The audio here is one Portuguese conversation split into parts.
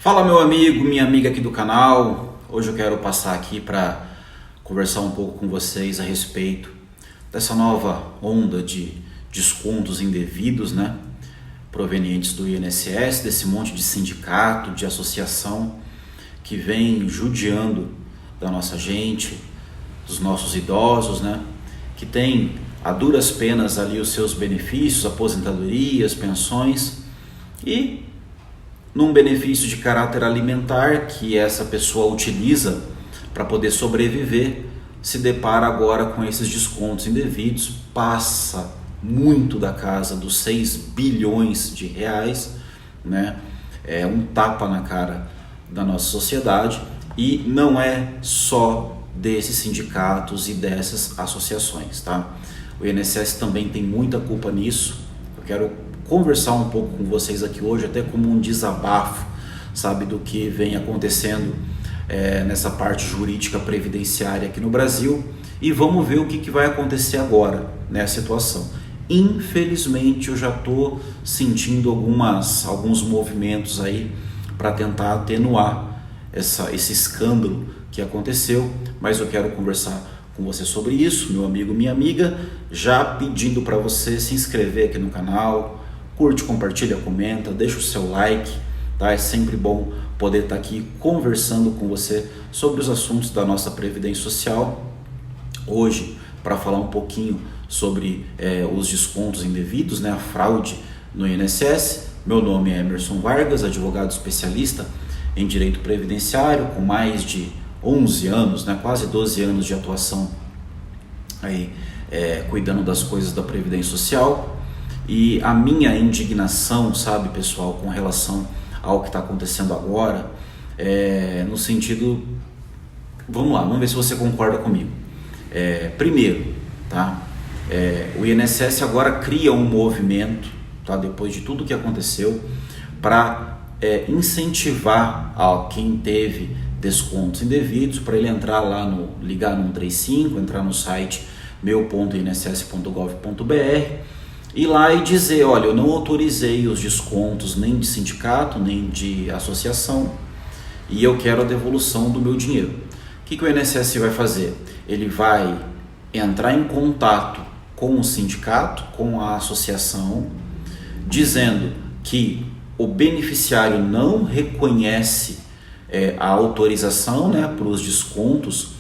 Fala meu amigo, minha amiga aqui do canal. Hoje eu quero passar aqui para conversar um pouco com vocês a respeito dessa nova onda de descontos indevidos, né? Provenientes do INSS, desse monte de sindicato, de associação que vem judiando da nossa gente, dos nossos idosos, né? Que tem a duras penas ali os seus benefícios, aposentadorias, pensões e num benefício de caráter alimentar que essa pessoa utiliza para poder sobreviver, se depara agora com esses descontos indevidos, passa muito da casa dos 6 bilhões de reais, né? É um tapa na cara da nossa sociedade e não é só desses sindicatos e dessas associações, tá? O INSS também tem muita culpa nisso. Eu quero conversar um pouco com vocês aqui hoje, até como um desabafo, sabe, do que vem acontecendo nessa parte jurídica previdenciária aqui no Brasil, e vamos ver o que vai acontecer agora nessa situação. Infelizmente eu já estou sentindo alguns movimentos aí para tentar atenuar esse escândalo que aconteceu, mas eu quero conversar com você sobre isso, meu amigo, minha amiga, já pedindo para você se inscrever aqui no canal, curte, compartilha, comenta, deixa o seu like, tá? É sempre bom poder estar aqui conversando com você sobre os assuntos da nossa Previdência Social. Hoje, para falar um pouquinho sobre os descontos indevidos, né? A fraude no INSS. Meu nome é Emerson Vargas, advogado especialista em Direito Previdenciário, com mais de 11 anos, né? Quase 12 anos de atuação aí, cuidando das coisas da Previdência Social. E a minha indignação, sabe, pessoal, com relação ao que está acontecendo agora, no sentido, vamos lá, vamos ver se você concorda comigo. Primeiro, tá? O INSS agora cria um movimento, tá? Depois de tudo que aconteceu, para incentivar a quem teve descontos indevidos, para ele entrar lá ligar no 135, entrar no site meu.inss.gov.br, ir lá e dizer, olha, eu não autorizei os descontos nem de sindicato, nem de associação, e eu quero a devolução do meu dinheiro. O que o INSS vai fazer? Ele vai entrar em contato com o sindicato, com a associação, dizendo que o beneficiário não reconhece a autorização, né, para os descontos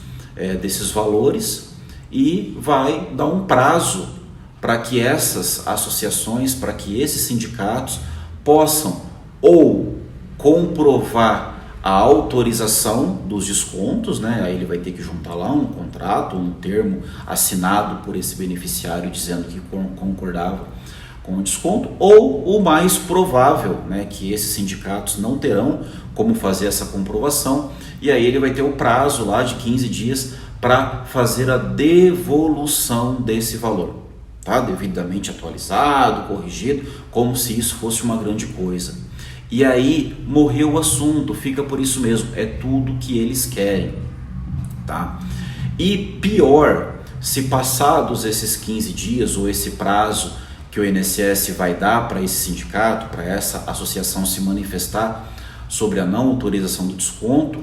desses valores, e vai dar um prazo para que essas associações, para que esses sindicatos possam ou comprovar a autorização dos descontos, né? Aí ele vai ter que juntar lá um contrato, um termo assinado por esse beneficiário dizendo que concordava com o desconto, ou o mais provável, né, que esses sindicatos não terão como fazer essa comprovação, e aí ele vai ter o prazo lá de 15 dias para fazer a devolução desse valor. Tá? Devidamente atualizado, corrigido, como se isso fosse uma grande coisa. E aí morreu o assunto, fica por isso mesmo, é tudo que eles querem, tá? E pior, se passados esses 15 dias ou esse prazo que o INSS vai dar para esse sindicato, para essa associação se manifestar sobre a não autorização do desconto,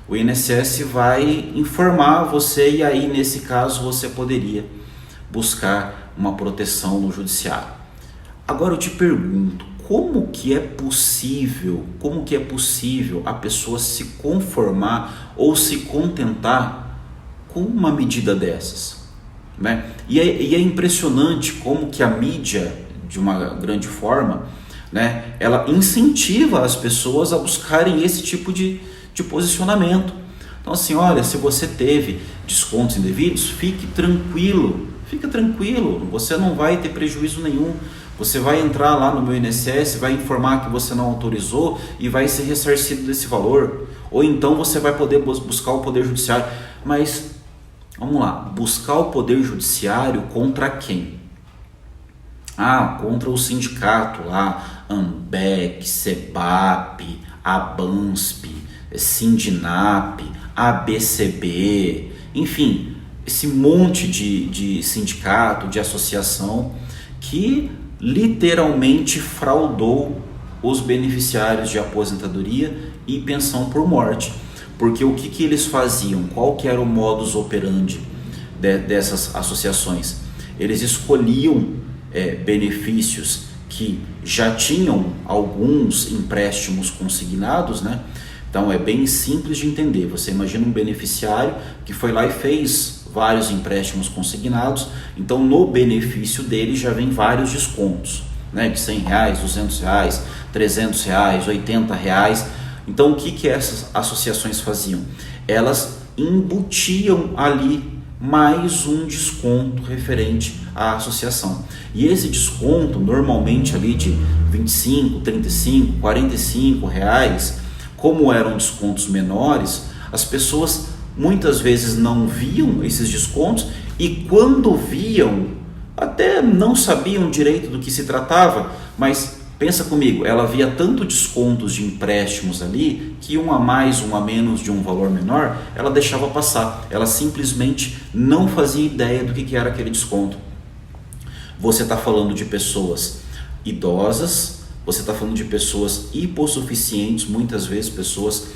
o INSS vai informar você, e aí nesse caso você poderia buscar uma proteção no judiciário. Agora eu te pergunto, como que é possível a pessoa se conformar ou se contentar com uma medida dessas, né? E é impressionante como que a mídia, de uma grande forma, né, ela incentiva as pessoas a buscarem esse tipo de posicionamento. Então assim, olha, se você teve descontos indevidos, fique tranquilo, você não vai ter prejuízo nenhum. Você vai entrar lá no meu INSS, vai informar que você não autorizou e vai ser ressarcido desse valor. Ou então você vai poder buscar o Poder Judiciário. Mas, vamos lá, buscar o Poder Judiciário contra quem? Contra o sindicato lá, AMBEC, SEBAP, ABANSP, SINDINAP, ABCB, enfim, esse monte de sindicato, de associação que literalmente fraudou os beneficiários de aposentadoria e pensão por morte. Porque o que eles faziam? Qual que era o modus operandi dessas associações? Eles escolhiam benefícios que já tinham alguns empréstimos consignados, né? Então é bem simples de entender. Você imagina um beneficiário que foi lá e fez vários empréstimos consignados, então no benefício dele já vem vários descontos, né? De R$100, R$200, R$300, R$80. Então o que essas associações faziam? Elas embutiam ali mais um desconto referente à associação. E esse desconto, normalmente ali de 25, 35, 45 reais, como eram descontos menores, as pessoas muitas vezes não viam esses descontos e quando viam, até não sabiam direito do que se tratava, mas pensa comigo, ela via tanto descontos de empréstimos ali, que um a mais, um a menos de um valor menor, ela deixava passar. Ela simplesmente não fazia ideia do que era aquele desconto. Você está falando de pessoas idosas, você está falando de pessoas hipossuficientes, muitas vezes pessoas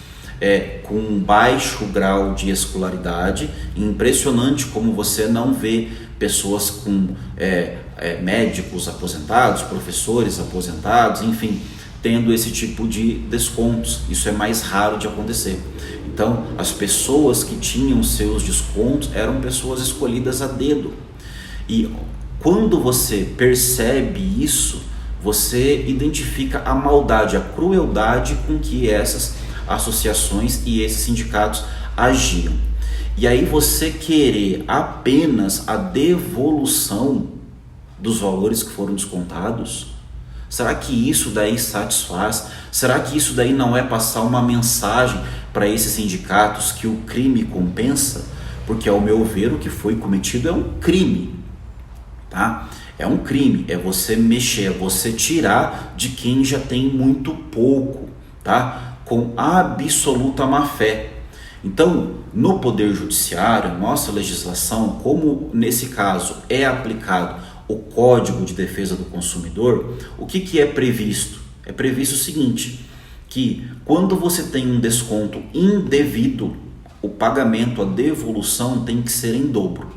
com baixo grau de escolaridade. Impressionante como você não vê pessoas com médicos aposentados, professores aposentados, enfim, tendo esse tipo de descontos. Isso é mais raro de acontecer. Então, as pessoas que tinham seus descontos eram pessoas escolhidas a dedo. E quando você percebe isso, você identifica a maldade, a crueldade com que essas associações e esses sindicatos agiam. E aí você querer apenas a devolução dos valores que foram descontados, será que isso daí satisfaz? Será que isso daí não é passar uma mensagem para esses sindicatos que o crime compensa? Porque ao meu ver o que foi cometido é um crime, tá? É um crime, é você mexer, é você tirar de quem já tem muito pouco, tá? Com absoluta má fé. Então, no Poder Judiciário, nossa legislação, como nesse caso é aplicado o Código de Defesa do Consumidor, o que é previsto? É previsto o seguinte, que quando você tem um desconto indevido, o pagamento, a devolução tem que ser em dobro.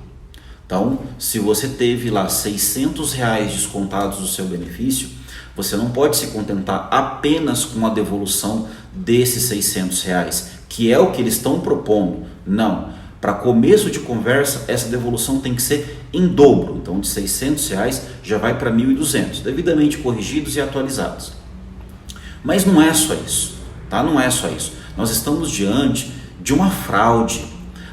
Então, se você teve lá R$600 descontados do seu benefício, você não pode se contentar apenas com a devolução desses R$600, que é o que eles estão propondo. Não. Para começo de conversa, essa devolução tem que ser em dobro. Então, de R$600 já vai para 1.200, devidamente corrigidos e atualizados. Mas não é só isso, tá? Não é só isso. Nós estamos diante de uma fraude.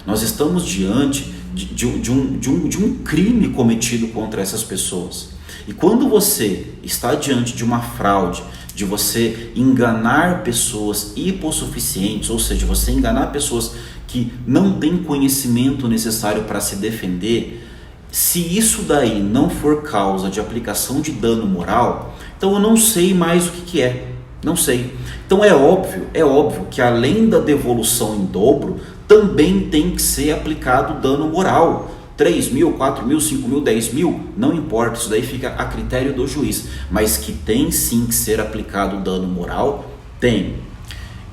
Nós estamos diante de um crime cometido contra essas pessoas. E quando você está diante de uma fraude, de você enganar pessoas hipossuficientes, ou seja, você enganar pessoas que não têm conhecimento necessário para se defender, se isso daí não for causa de aplicação de dano moral, então eu não sei mais o que é. Não sei. Então é óbvio que além da devolução em dobro, também tem que ser aplicado dano moral. 3 mil, 4 mil, 5 mil, 10 mil, não importa, isso daí fica a critério do juiz. Mas que tem sim que ser aplicado dano moral, tem.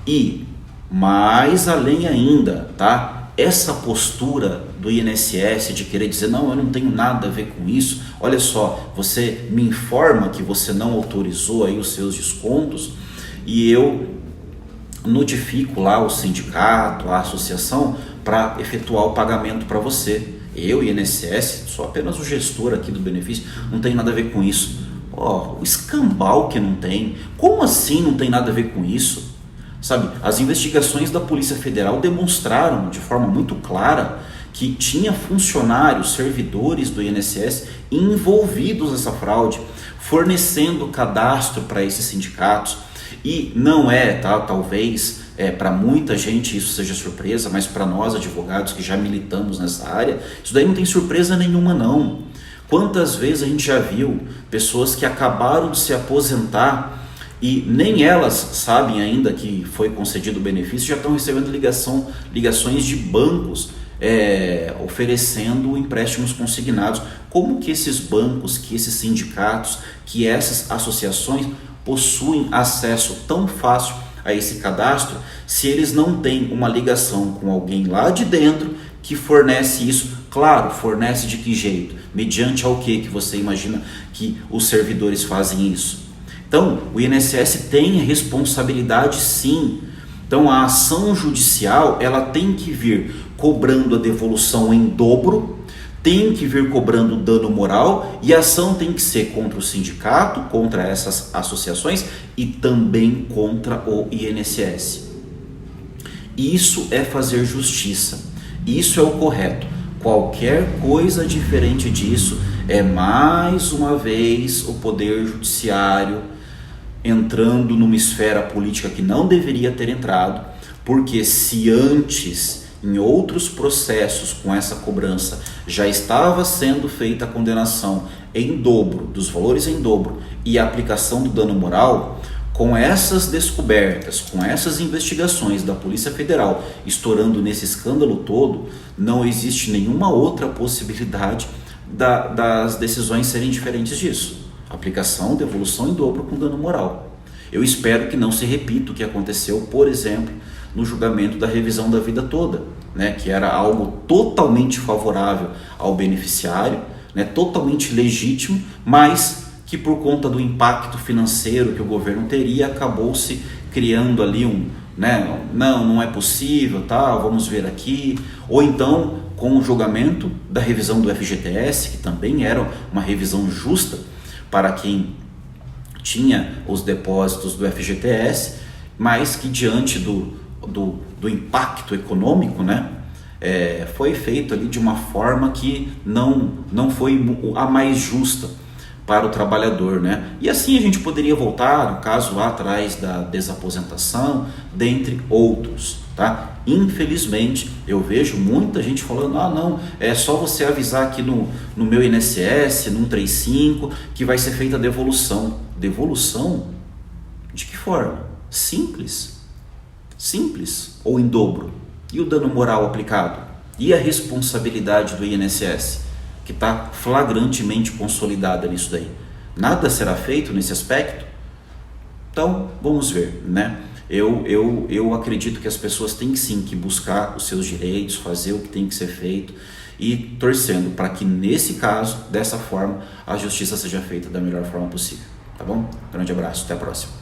E mais além ainda, tá? Essa postura do INSS de querer dizer, não, eu não tenho nada a ver com isso. Olha só, você me informa que você não autorizou aí os seus descontos e eu notifico lá o sindicato, a associação, para efetuar o pagamento para você. Eu, INSS, sou apenas o gestor aqui do benefício, não tem nada a ver com isso. O escambau que não tem. Como assim não tem nada a ver com isso? Sabe, as investigações da Polícia Federal demonstraram de forma muito clara que tinha funcionários, servidores do INSS envolvidos nessa fraude, fornecendo cadastro para esses sindicatos. E não é, tá, talvez para muita gente isso seja surpresa, mas para nós advogados que já militamos nessa área, isso daí não tem surpresa nenhuma não. Quantas vezes a gente já viu pessoas que acabaram de se aposentar e nem elas sabem ainda que foi concedido o benefício, já estão recebendo ligações de bancos oferecendo empréstimos consignados. Como que esses bancos, que esses sindicatos, que essas associações possuem acesso tão fácil a esse cadastro se eles não têm uma ligação com alguém lá de dentro que fornece isso? Claro, fornece de que jeito? Mediante ao que você imagina que os servidores fazem isso? Então, o INSS tem responsabilidade sim. Então, a ação judicial ela tem que vir cobrando a devolução em dobro, tem que vir cobrando dano moral, e a ação tem que ser contra o sindicato, contra essas associações e também contra o INSS. Isso é fazer justiça, isso é o correto. Qualquer coisa diferente disso é mais uma vez o poder judiciário entrando numa esfera política que não deveria ter entrado, porque se antes em outros processos com essa cobrança já estava sendo feita a condenação em dobro, dos valores em dobro, e a aplicação do dano moral, com essas descobertas, com essas investigações da Polícia Federal estourando nesse escândalo todo, não existe nenhuma outra possibilidade das decisões serem diferentes disso. Aplicação, devolução em dobro com dano moral. Eu espero que não se repita o que aconteceu, por exemplo, no julgamento da revisão da vida toda, né, que era algo totalmente favorável ao beneficiário, né, totalmente legítimo, mas que por conta do impacto financeiro que o governo teria, acabou se criando ali não é possível, tá, vamos ver aqui, ou então com o julgamento da revisão do FGTS, que também era uma revisão justa para quem tinha os depósitos do FGTS, mas que diante do impacto econômico, né, foi feito ali de uma forma que não foi a mais justa para o trabalhador, né? E assim a gente poderia voltar, no caso lá atrás da desaposentação, dentre outros, tá? Infelizmente, eu vejo muita gente falando, não, é só você avisar aqui no meu INSS, no 135, que vai ser feita a devolução. Devolução? De que forma? Simples ou em dobro? E o dano moral aplicado? E a responsabilidade do INSS, que está flagrantemente consolidada nisso daí? Nada será feito nesse aspecto? Então, vamos ver, né? Eu acredito que as pessoas têm sim que buscar os seus direitos, fazer o que tem que ser feito e torcendo para que nesse caso, dessa forma, a justiça seja feita da melhor forma possível, tá bom? Grande abraço, até a próxima.